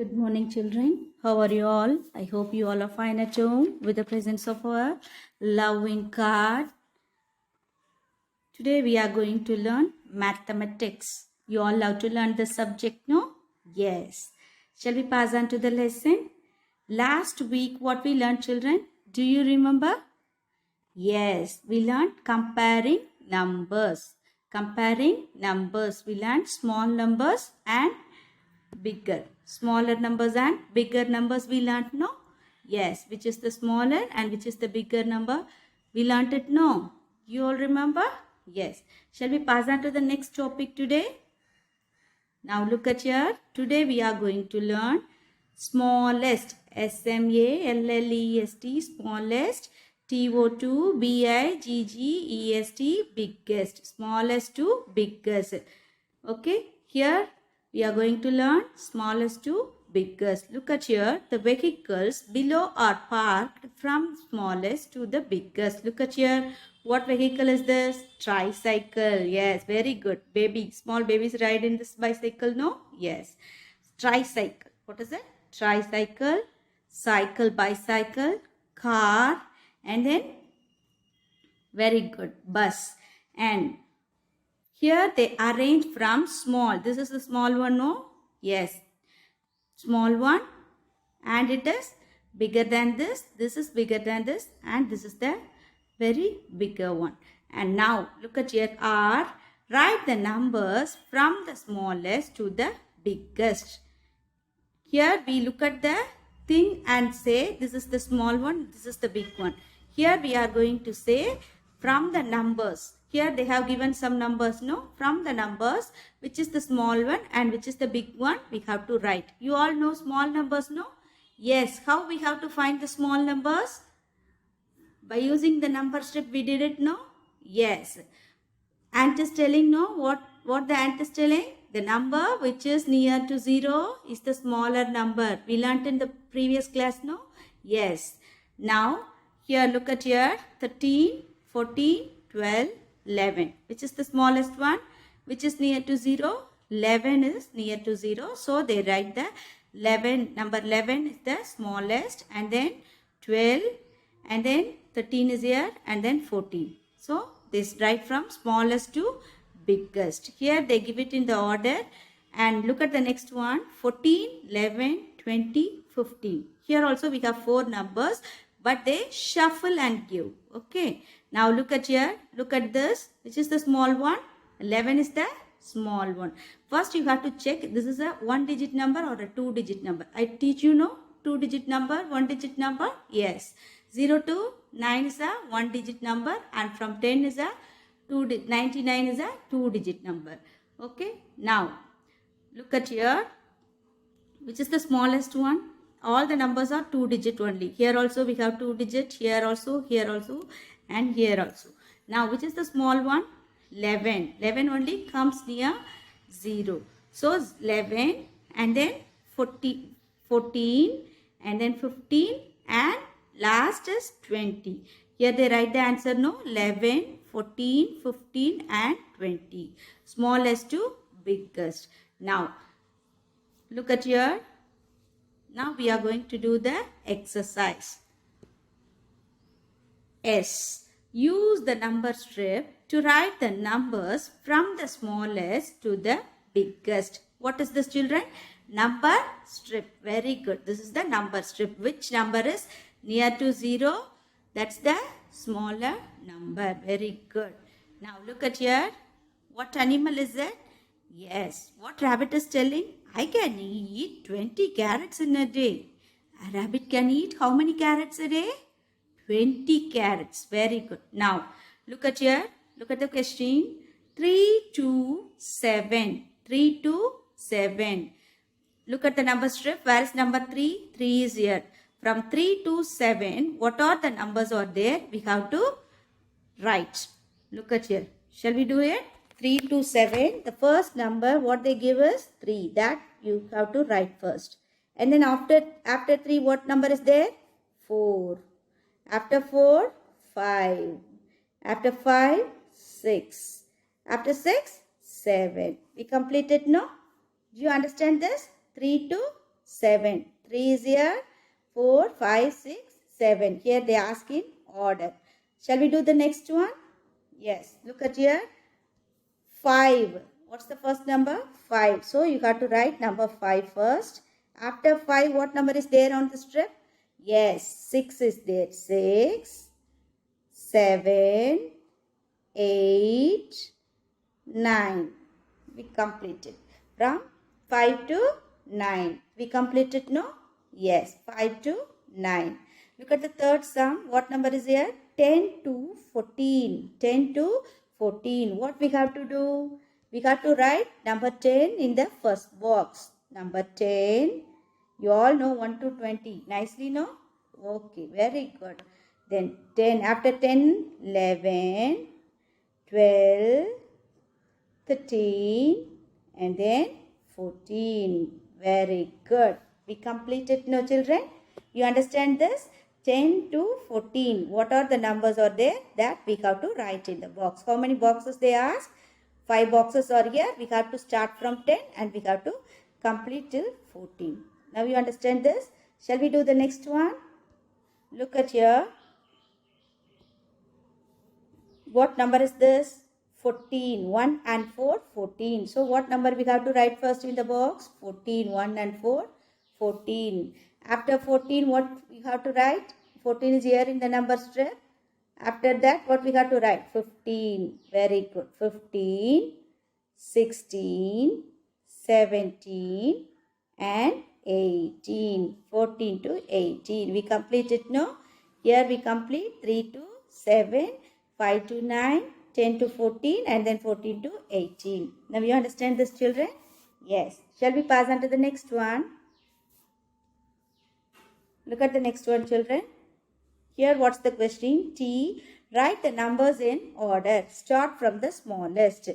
Good morning, children. How are you all? I hope you all are fine at home with the presence of our loving God. Today we are going to learn mathematics. You all love to learn the subject, no? Yes. Shall we pass on to the lesson? Last week, what we learned, children? Do you remember? Yes, we learned comparing numbers. Comparing numbers. We learned small numbers and bigger. Smaller numbers and bigger numbers we learnt, no? Yes, which is the smaller and which is the bigger number? We learnt it, no? You all remember? Yes. Shall we pass on to the next topic today? Now look at here. Today we are going to learn smallest. S-M-A-L-L-E-S-T, smallest. T-O-2-B-I-G-G-E-S-T, biggest. Smallest to biggest. Okay. Here we are going to learn smallest to biggest. Look at here. The vehicles below are parked from smallest to the biggest. Look at here. What vehicle is this? Tricycle. Yes, very good. Baby, small babies ride in this bicycle, no? Yes. Tricycle. What is it? Tricycle, cycle, bicycle, car, and then very good, bus. And here they arrange from small. This is the small one, no? Yes. Small one. And it is bigger than this. This is bigger than this. And this is the very bigger one. And now look at here. R. Write the numbers from the smallest to the biggest. Here we look at the thing and say this is the small one, this is the big one. Here we are going to say from the numbers. Here they have given some numbers, no? From the numbers, which is the small one and which is the big one, we have to write. You all know small numbers, no? Yes. How we have to find the small numbers? By using the number strip we did it, no? Yes. Ant is telling, no? What the ant is telling? The number which is near to 0 is the smaller number. We learnt in the previous class, no? Yes. Now, here look at here. 13, 14, 12, 11. Which is the smallest one? Which is near to 0? 11 is near to 0. So, they write the 11. Number 11 is the smallest. And then 12. And then 13 is here. And then 14. So, this write from smallest to biggest. Here they give it in the order. And look at the next one. 14, 11, 20, 15. Here also we have 4 numbers. But they shuffle and give. Okay. Now look at here. Look at this. Which is the small one? 11 is the small one. First you have to check. This is a 1-digit number or a 2-digit number. I teach you, no? 2-digit number, 1-digit number. Yes. 0 to 9 is a 1-digit number. And from 10 is a 99 is a 2-digit number. Okay. Now look at here. Which is the smallest one? All the numbers are 2-digit only. Here also we have 2-digit. Here also, and here also. Now which is the small one? 11. 11 only comes near 0. So 11 and then 14 and then 15 and last is 20. Here they write the answer, no? 11, 14, 15 and 20. Smallest to biggest. Now look at here. Now we are going to do the exercise. S. Use the number strip to write the numbers from the smallest to the biggest. What is this, children? Number strip. Very good. This is the number strip. Which number is near to 0? That's the smaller number. Very good. Now look at here. What animal is it? Yes. What rabbit is telling? I can eat 20 carrots in a day. A rabbit can eat how many carrots a day? 20 carrots. Very good. Now, look at here. Look at the question. 3 to 7. 3 to 7. Look at the number strip. Where is number 3? 3 is here. From 3 to 7, what are the numbers are there? We have to write. Look at here. Shall we do it? 3 to 7. The first number, what they give is 3. That you have to write first. And then after 3, what number is there? 4. After 4, 5. After 5, 6. After 6, 7. We completed, no? Do you understand this? 3 to 7. 3 is here. 4, 5, 6, 7. Here they ask in order. Shall we do the next one? Yes. Look at here. 5. What's the first number? 5. So you have to write number 5 first. After 5, what number is there on the strip? Yes, 6 is there. 6, 7, 8, 9. We completed. From 5 to 9. We completed, no? Yes, 5 to 9. Look at the third sum. What number is here? 10 to 14. 10 to 14. What we have to do? We have to write number 10 in the first box. Number 10. You all know 1 to 20. Nicely, no? Okay, very good. Then 10. After 10, 11, 12, 13, and then 14. Very good. We completed, no children? You understand this? 10 to 14. What are the numbers are there that we have to write in the box? How many boxes they ask? 5 boxes are here. We have to start from 10 and we have to complete till 14. Now you understand this? Shall we do the next one? Look at here. What number is this? 14. 1 and 4, 14. So what number we have to write first in the box? 14. 1 and 4, 14. After 14, what we have to write? 14 is here in the number strip. After that, what we have to write? 15. Very good. 15, 16, 17, and 18. 14 to 18. We completed, no? Here we complete 3 to 7, 5 to 9, 10 to 14, and then 14 to 18. Now you understand this, children? Yes. Shall we pass on to the next one? Look at the next one, children. Here, what's the question? T. Write the numbers in order. Start from the smallest.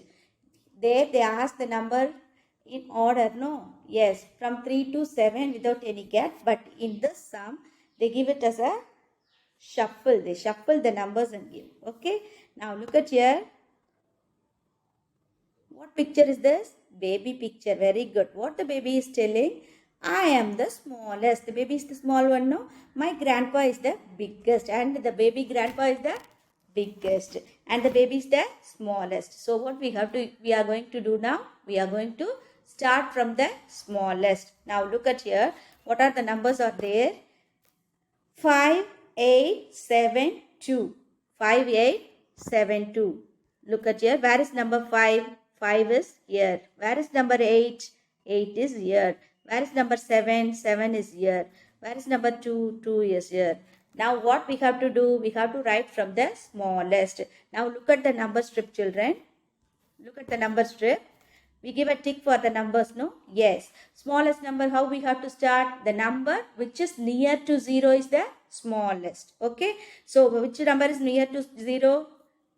There they ask the number in order, no? Yes, from 3 to 7 without any gap. But in this sum, they give it as a shuffle. They shuffle the numbers and give. Okay. Now look at here. What picture is this? Baby picture. Very good. What the baby is telling? I am the smallest. The baby is the small one, no? My grandpa is the biggest. And the baby grandpa is the biggest. And the baby is the smallest. So what we are going to do now? We are going to start from the smallest. Now look at here. What are the numbers are there? 5, 8, 7, 2. 5, 8, 7, 2. Look at here. Where is number 5? 5 is here. Where is number 8? 8 is here. Where is number 7? 7 is here. Where is number 2? 2 is here. Now what we have to do? We have to write from the smallest. Now look at the number strip, children. Look at the number strip. We give a tick for the numbers, no? Yes. Smallest number, how we have to start? The number which is near to 0 is the smallest. Okay. So which number is near to 0?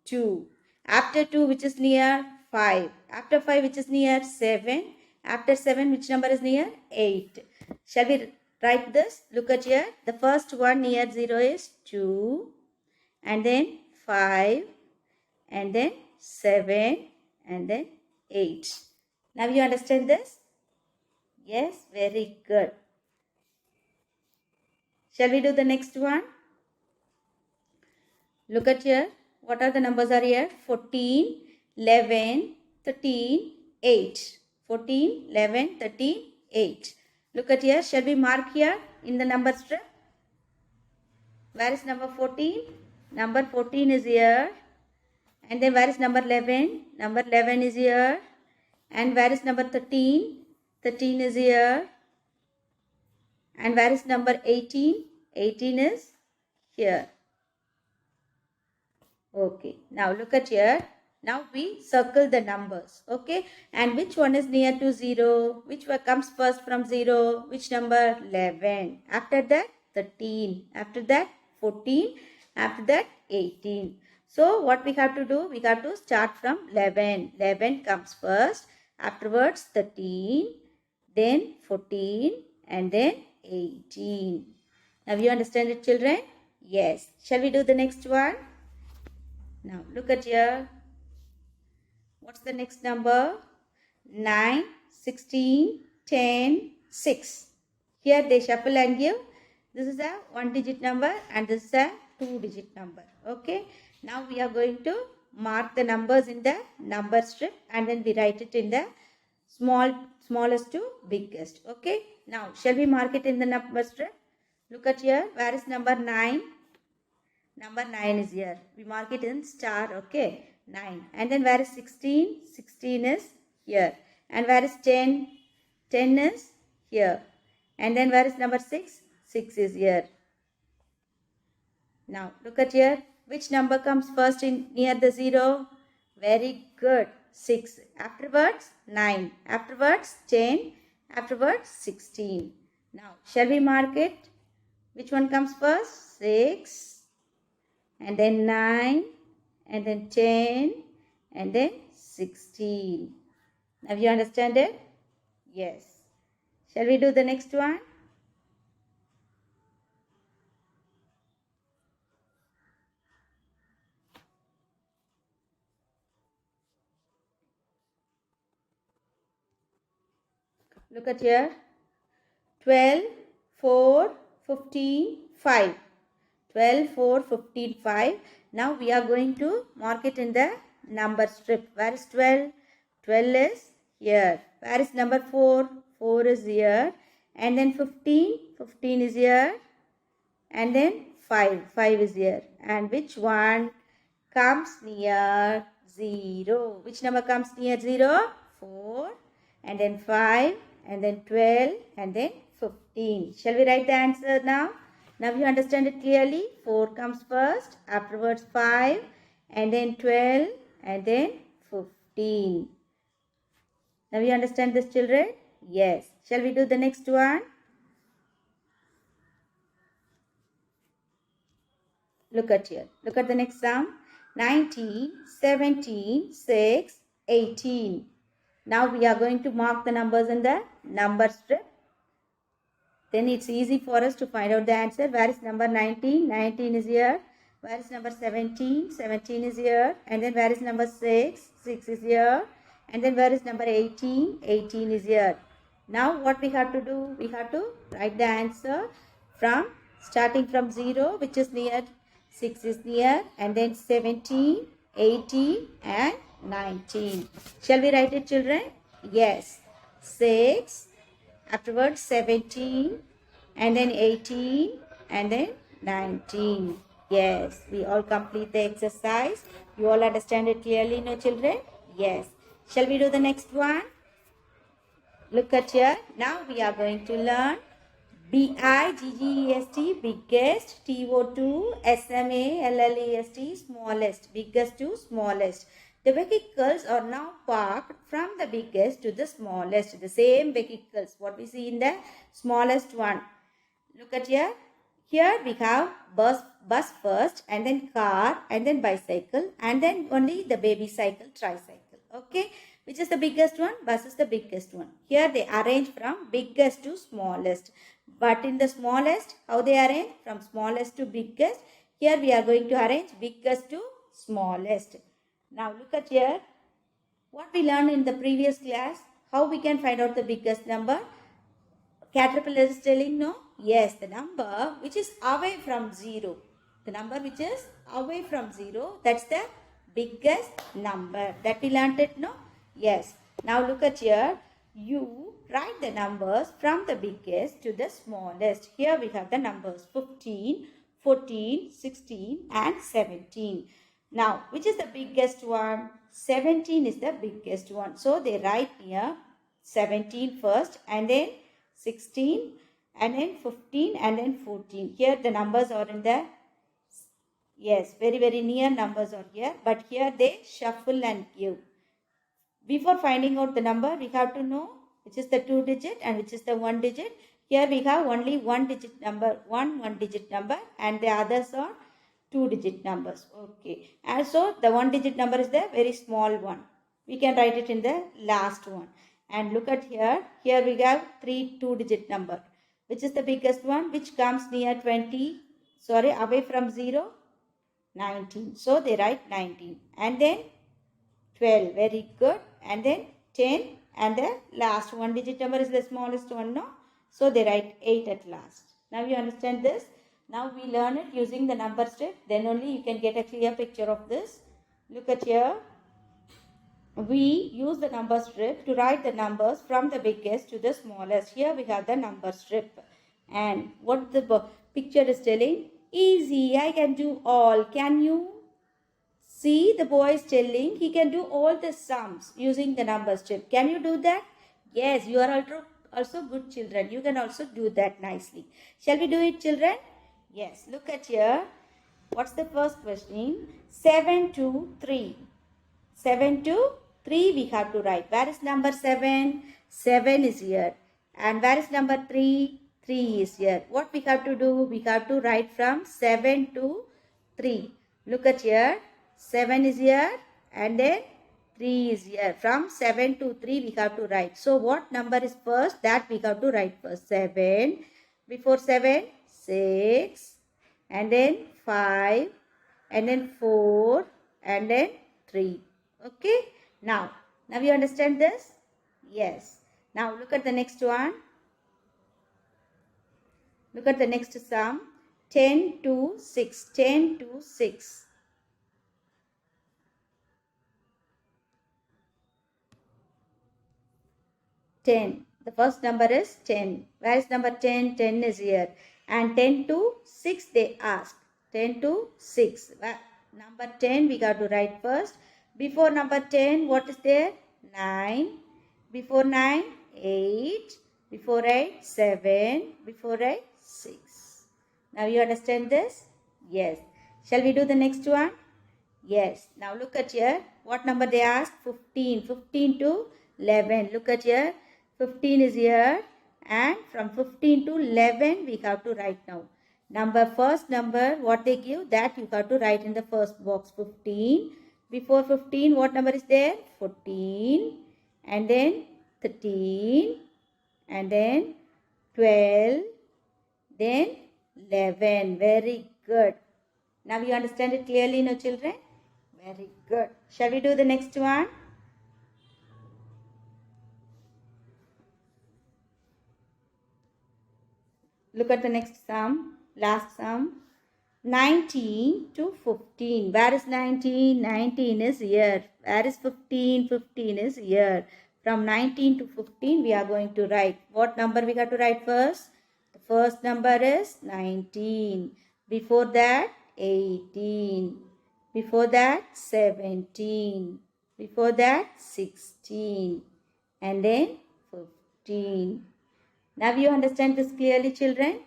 2. After 2, which is near? 5. After 5, which is near? 7. After 7, which number is near? 8. Shall we write this? Look at here. The first one near 0 is 2. And then 5. And then 7. And then 8. Now you understand this? Yes, very good. Shall we do the next one? Look at here. What are the numbers are here? 14, 11, 13, 8. 14, 11, 13, 8. Look at here. Shall we mark here in the number strip? Where is number 14? Number 14 is here. And then where is number 11? Number 11 is here. And where is number 13? 13 is here. And where is number 18? 18 is here. Okay. Now look at here. Now we circle the numbers. Okay. And which one is near to 0? Which one comes first from 0? Which number? 11. After that, 13. After that, 14. After that, 18. So what we have to do? We have to start from 11. 11 comes first. Afterwards, 13. Then 14. And then 18. Now you understand it, children? Yes. Shall we do the next one? Now look at here. What's the next number? 9, 16, 10, 6. Here they shuffle and give. This is a 1-digit number and this is a 2-digit number. Okay. Now we are going to mark the numbers in the number strip and then we write it in the smallest to biggest. Okay. Now shall we mark it in the number strip? Look at here. Where is number 9? Number 9 is here. We mark it in star. Okay. 9. And then where is 16? 16 is here. And where is 10? 10 is here. And then where is number 6? 6 is here. Now look at here. Which number comes first in near the 0? Very good. 6. Afterwards 9. Afterwards 10. Afterwards 16. Now shall we mark it? Which one comes first? 6. And then 9. And then 10. And then 16. Now you understand it? Yes. Shall we do the next one? Look at here. 12, 4, 15, 5. 12, 4, 15, 5. Now we are going to mark it in the number strip. Where is 12? 12 is here. Where is number 4? 4 is here. And then 15? 15 is here. And then 5. 5 is here. And which one comes near 0? Which number comes near 0? 4. And then 5. And then 12. And then 15. Shall we write the answer now? Now you understand it clearly. 4 comes first. Afterwards 5. And then 12. And then 15. Now you understand this, children? Yes. Shall we do the next one? Look at here. Look at the next sum. 19, 17, 6, 18. Now we are going to mark the numbers in the number strip. Then it's easy for us to find out the answer. Where is number 19? 19 is here. Where is number 17? 17 is here. And then where is number 6? 6 is here. And then where is number 18? 18 is here. Now what we have to do? We have to write the answer from starting from 0, which is near, 6 is near, and then 17, 18 and 19. Shall we write it, children? Yes. 6, afterwards 17, and then 18, and then 19. Yes, we all complete the exercise. You all understand it clearly, no, children? Yes. Shall we do the next one? Look at here. Now we are going to learn B-I-G-G-E-S-T, biggest, T-O-2, S-M-A-L-L-E-S-T, smallest, biggest to smallest. The vehicles are now parked from the biggest to the smallest, the same vehicles, what we see in the smallest one. Look at here. Here we have bus first, and then car, and then bicycle, and then only the baby cycle, tricycle. Okay. Which is the biggest one? Bus is the biggest one. Here they arrange from biggest to smallest. But in the smallest, how they arrange? From smallest to biggest. Here we are going to arrange biggest to smallest. Now look at here. What we learned in the previous class. How we can find out the biggest number? Caterpillar is telling no? Yes, the number which is away from 0. The number which is away from 0. That's the biggest number. That we learned it, no? Yes. Now look at here. You write the numbers from the biggest to the smallest. Here we have the numbers 15, 14, 16 and 17. Now, which is the biggest one? 17 is the biggest one. So, they write here 17 first and then 16 and then 15 and then 14. Here the numbers are in the, yes, very, very near numbers are here. But here they shuffle and give. Before finding out the number, we have to know which is the 2 digit and which is the 1 digit. Here we have only 1 digit number, one digit number, and the others are 2 digit numbers. Okay. And so the 1 digit number is the very small one. We can write it in the last one. And look at here. Here we have 3 2 digit number. Which is the biggest one? Which comes near 20? Sorry, away from 0? 19. So they write 19. And then 12. Very good. And then 10. And the last 1 digit number is the smallest one, no? So they write 8 at last. Now you understand this? Now we learn it using the number strip. Then only you can get a clear picture of this. Look at here. We use the number strip to write the numbers from the biggest to the smallest. Here we have the number strip. And what the picture is telling? Easy, I can do all. Can you see? The boy is telling he can do all the sums using the number strip. Can you do that? Yes, you are also good children. You can also do that nicely. Shall we do it, children? Yes, look at here. What's the first question? 7 to 3. 7 to 3 we have to write. Where is number 7? 7 is here. And where is number 3? 3 is here. What we have to do? We have to write from 7 to 3. Look at here. 7 is here and then 3 is here. From 7 to 3 we have to write. So what number is first? That we have to write first. 7. Before 7, 6. And then 5. And then 4. And then 3. Okay. Now you understand this? Yes. Now look at the next one. Look at the next sum. 10 to 6. 10 to 6. 10. The first number is 10. Where is number 10? 10 is here. And 10 to 6 they asked. 10 to 6. Number 10 we got to write first. Before number 10, what is there? 9. Before 9, 8. Before 8, 7. Before 8, 6. Now you understand this? Yes. Shall we do the next one? Yes. Now look at here. What number they asked? 15. 15 to 11. Look at here. 15 is here. And from 15 to 11 we have to write now. First number, what they give, that you have to write in the first box. 15. Before 15, what number is there? 14. And then 13. And then 12. Then 11. Very good. Now you understand it clearly, no children? Very good. Shall we do the next one? Look at the next sum. Last sum. 19 to 15. Where is 19? 19 is here. Where is 15? 15 is here. From 19 to 15 we are going to write. What number we got to write first? The first number is 19. Before that 18. Before that 17. Before that 16. And then 15. Now you understand this clearly, children?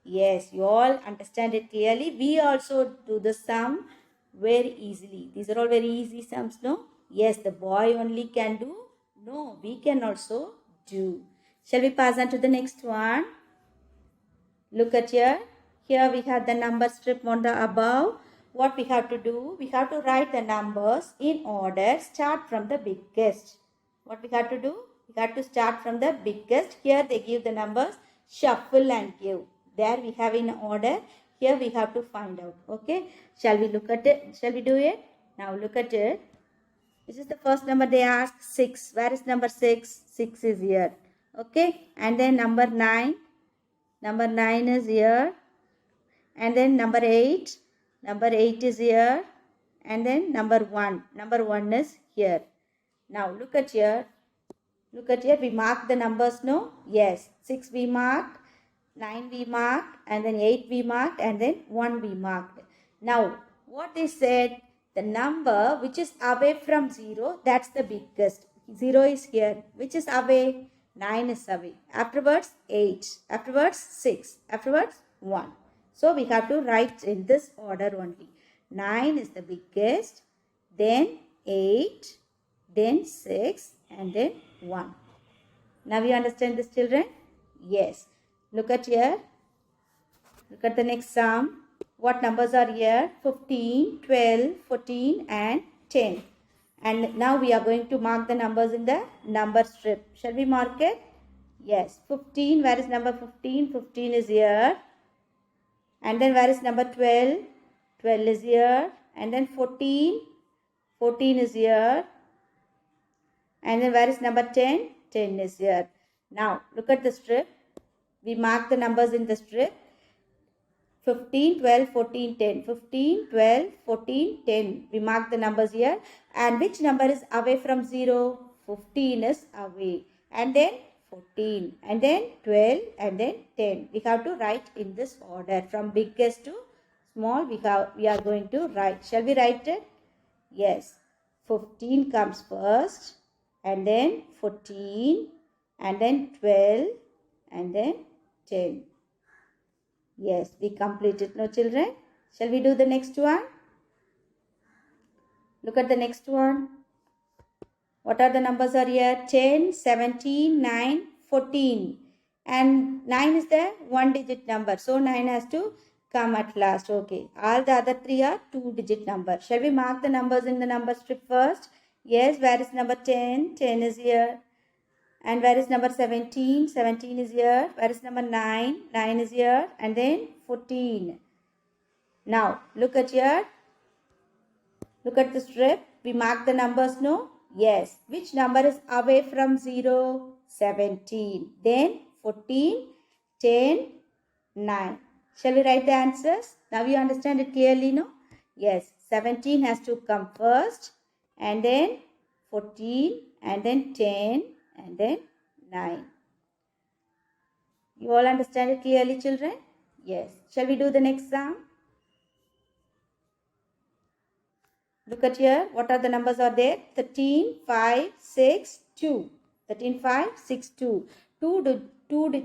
Yes, you all understand it clearly. We also do the sum very easily. These are all very easy sums, no? Yes, the boy only can do. No, we can also do. Shall we pass on to the next one? Look at here. Here we have the number strip on the above. What we have to do? We have to write the numbers in order. Start from the biggest. What we have to do? We have to start from the biggest. Here they give the numbers. Shuffle and give. There we have in order. Here we have to find out. Okay. Shall we look at it? Shall we do it? Now look at it. This is the first number they asked. 6. Where is number 6? 6 is here. Okay. And then number 9. Number 9 is here. And then number 8. Number 8 is here. And then number 1. Number 1 is here. Now look at here. Look at here. We mark the numbers, no? Yes. 6 we marked. 9 we marked, and then 8 we marked, and then 1 we marked. Now, what they said, the number which is away from 0, that's the biggest. 0 is here. Which is away? 9 is away. Afterwards, 8. Afterwards, 6. Afterwards, 1. So, we have to write in this order only. 9 is the biggest, then 8, then 6, and then 1. Now, you understand this, children? Yes. Look at here. Look at the next sum. What numbers are here? 15, 12, 14 and 10. And now we are going to mark the numbers in the number strip. Shall we mark it? Yes. 15. Where is number 15? 15 is here. And then where is number 12? 12 is here. And then 14. 14 is here. And then where is number 10? 10 is here. Now look at the strip. We mark the numbers in the strip. 15, 12, 14, 10. 15, 12, 14, 10. We mark the numbers here. And which number is away from 0? 15 is away. And then 14. And then 12. And then 10. We have to write in this order. From biggest to small, we are going to write. Shall we write it? Yes. 15 comes first. And then 14. And then 12. And then 10. Yes, we completed. No, children? Shall we do the next one? Look at the next one. What are the numbers are here? 10, 17, 9, 14. And 9 is the one digit number. So 9 has to come at last. Okay. All the other three are two digit numbers. Shall we mark the numbers in the number strip first? Yes, where is number 10? 10 is here. And where is number 17? 17 is here. Where is number 9? 9 is here. And then 14. Now, look at here. Look at the strip. We mark the numbers, no? Yes. Which number is away from 0? 17. Then 14, 10, 9. Shall we write the answers? Now you understand it clearly, no? Yes. 17 has to come first. And then 14. And then 10. And then 9. You all understand it clearly, children? Yes. Shall we do the next sum? Look at here. What are the numbers are there? 13, 5, 6, 2. 13, 5, 6, 2.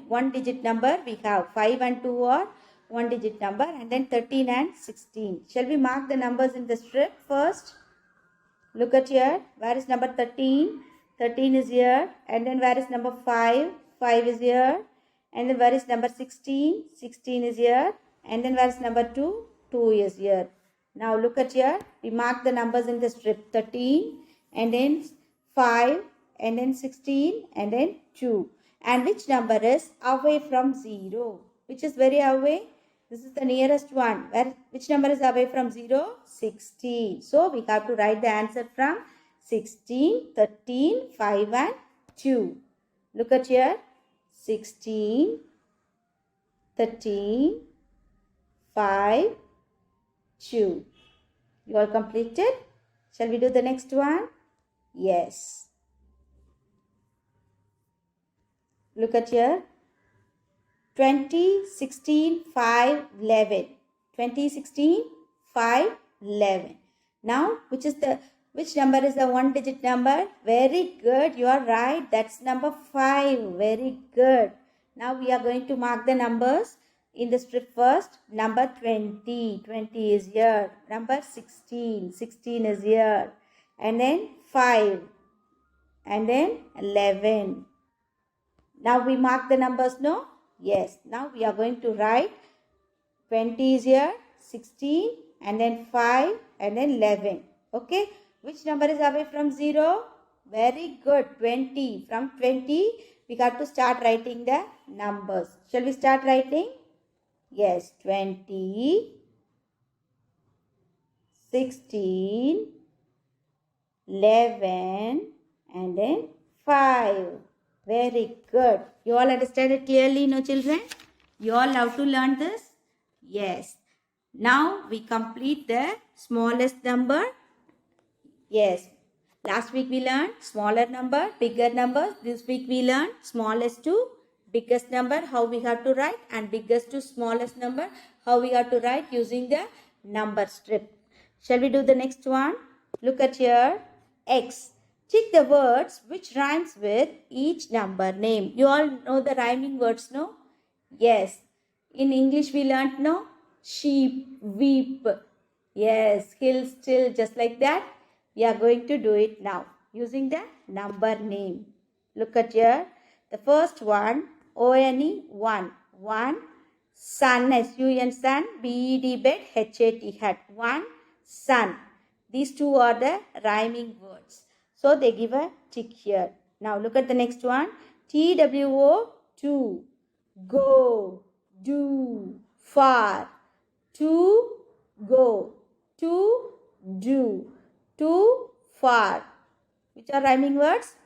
One digit number we have. 5 and 2 are one digit number. And then 13 and 16. Shall we mark the numbers in the strip first? Look at here. Where is number 13? 13 is here. And then where is number 5? 5 is here. And then where is number 16? 16 is here. And then where is number 2? 2 is here. Now look at here. We mark the numbers in the strip. 13 and then 5 and then 16 and then 2. And which number is away from 0? Which is very away? This is the nearest one. Which number is away from 0? 16. So we have to write the answer from 16, 13, 5 and 2. Look at here. 16, 13, 5, 2. You all completed? Shall we do the next one? Yes. Look at here. 20, 16, 5, 11. 20, 16, 5, 11. Now, which number is the one digit number? Very good. You are right. That's number 5. Very good. Now, we are going to mark the numbers in the strip first. Number 20. 20 is here. Number 16. 16 is here. And then 5. And then 11. Now, we mark the numbers, no? Yes. Now, we are going to write 20 is here. 16. And then 5. And then 11. Okay. Which number is away from 0? Very good. 20. From 20, we got to start writing the numbers. Shall we start writing? Yes. 20, 16, 11, and then 5. Very good. You all understand it clearly, no children? You all have to learn this? Yes. Now we complete the smallest number. Yes, last week we learned smaller number, bigger numbers. This week we learned smallest to biggest number, how we have to write, and biggest to smallest number, how we have to write using the number strip. Shall we do the next one? Look at here. X. Tick the words which rhymes with each number name. You all know the rhyming words, no? Yes. In English we learned, no? Sheep, weep. Yes, hill, still, just like that. We are going to do it now using the number name. Look at here. The first one, O-N-E, 1. 1. Sun, S-U-N, sun. B-E-D, bed, H-A-T, hat. 1. Sun. These two are the rhyming words. So they give a tick here. Now look at the next one. T-W-O, 2. Go, do, far. To, go. To, do. To, far. Which are rhyming words?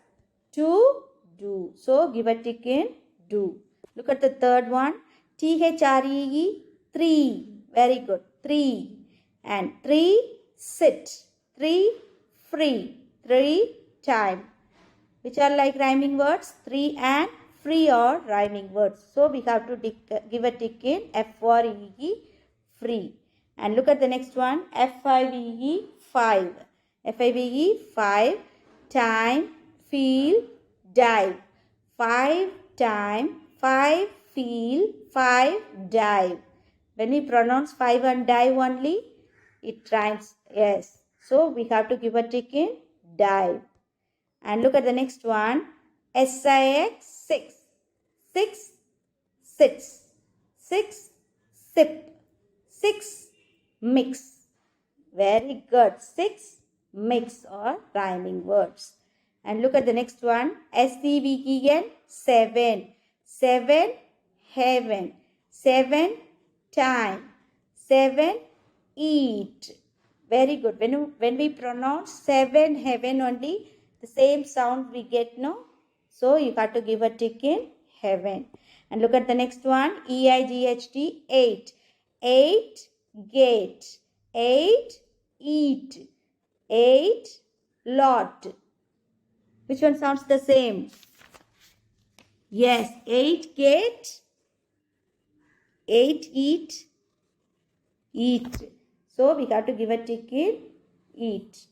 To, do. So give a tick in do. Look at the third one. THREE, three. Very good. Three. And three, sit. Three, free. Three, time. Which are like rhyming words? Three and free are rhyming words. So we have to give a tick in FREE, free. And look at the next one. FIVE, five. FIVE, five. Time, feel, dive. Five, time, five, feel, five, dive. When we pronounce five and dive only, it rhymes. Yes. So we have to give a tick in dive. And look at the next one. SIX, six. Six, sits. Six, sip. Six, mix. Very good. Six, mix or rhyming words. And look at the next one. SEVEN, seven. Seven, heaven. Seven, time. Seven, eat. Very good. When we pronounce seven, heaven only, the same sound we get, no? So you got to give a tick in heaven. And look at the next one. EIGHT, eight. Eight, gate. Eight, eat. Eight, lot. Which one sounds the same? Yes, eight, gate. Eight, eat. Eat. So we got to give a tick in eat.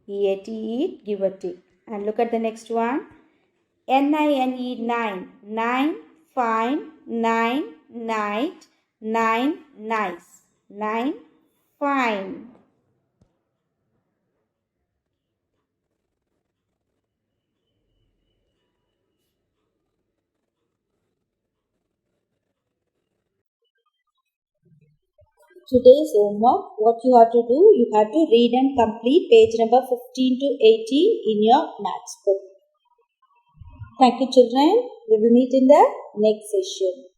EAT, eat, give a tick. And look at the next one. NINE, nine. Nine, fine. Nine, night. Nine, nice. Nine, fine. Today's homework, what you have to do, you have to read and complete page number 15 to 18 in your maths book. Thank you, children. We will meet in the next session.